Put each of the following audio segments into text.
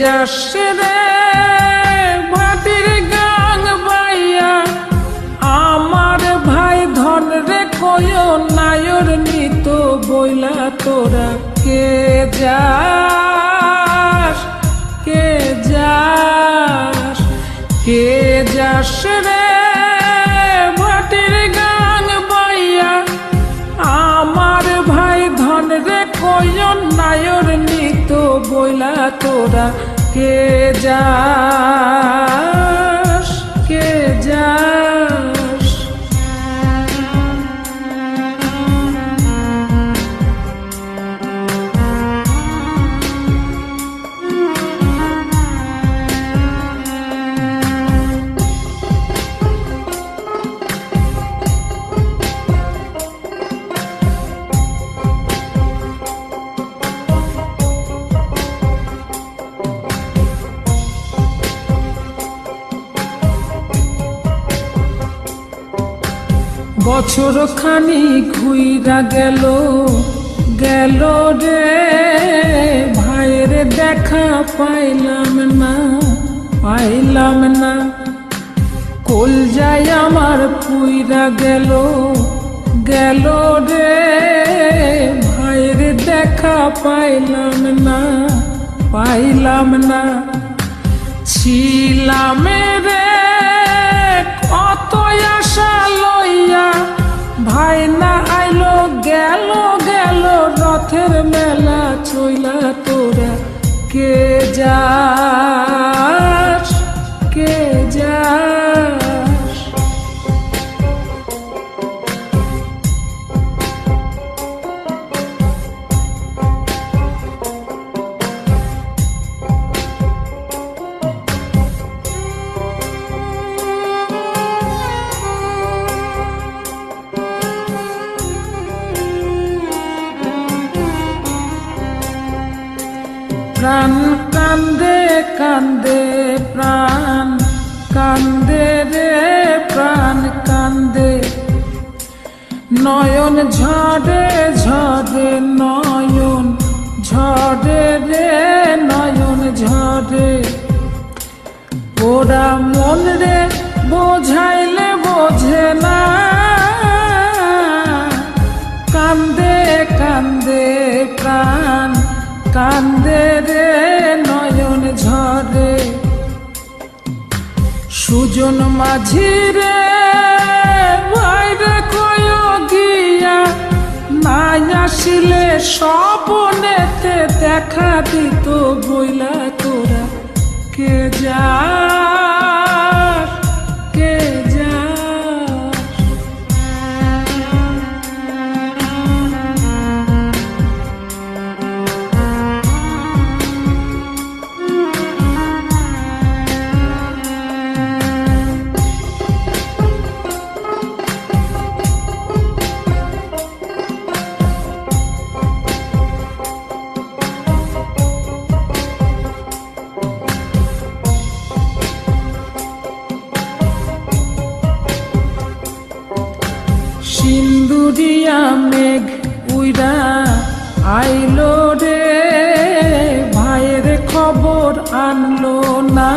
যাস রে ভাটির গাং বাইয়া আমার ভাই ধন রে কয় নায়র নিত বইলা তোরা কে যাস কে যাস কে যাস রে ভাটির গাং বাইয়া আমার ভাই ধন রে কয় নায়র নিত বইলা তোরা কে যাস কে যাস বছর খানি ঘুইরা গেল গেল রে ভাইয়ের দেখা পাইলাম না কল যাই আমার পুইরা গেল গেল রে ভাইয়ের দেখা পাইলাম না ছিলাম রে কত আশা লইয়া ভাই না আইলো গেল গেল রথের মেলা চইলা তোরা কে যাস কে যাস প্রাণ কান্দে কান্দে প্রাণ কান্দে রে প্রাণ কান্দে নয়ন ঝরে ঝরে নয়ন ঝরে রে নয়ন ঝরে ওরা মন রে বোঝাইলে বোঝে না কান্দে কান্দে প্রাণ কান্দে রে নয়ন ঝরে সুজন মাঝি রে ভাইরে কয় গিয়া নাই আসিলে স্বপনেতে দেখা দিত বইলা তোরা কে যাস কে যাস সিন্দুরিয়া মেঘ উইরা আইলো রে ভাইয়ের খবর আনলো না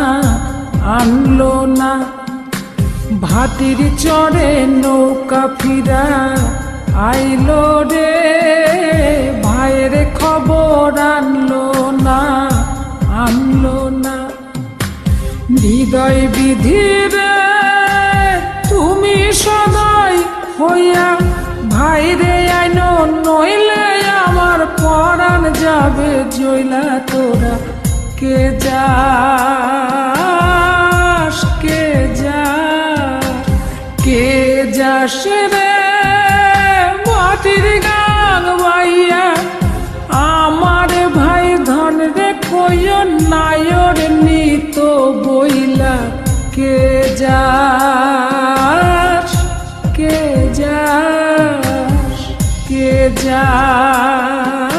ভাটির চড়ে নৌকা ফিরা আইলো রে ভাইয়ের খবর আনলো না হৃদয় বিধির তুমি সদাই হইয়া ভাইরে আইনো নইলে আমার পরাণ যাবে জইলা তোরা কে যাস কে যাস কে যাস রে মাটির গাং বাইয়া আমার ভাই ধন রে কই নায়র নিত বইলা কে যাস কে যাস কে যাস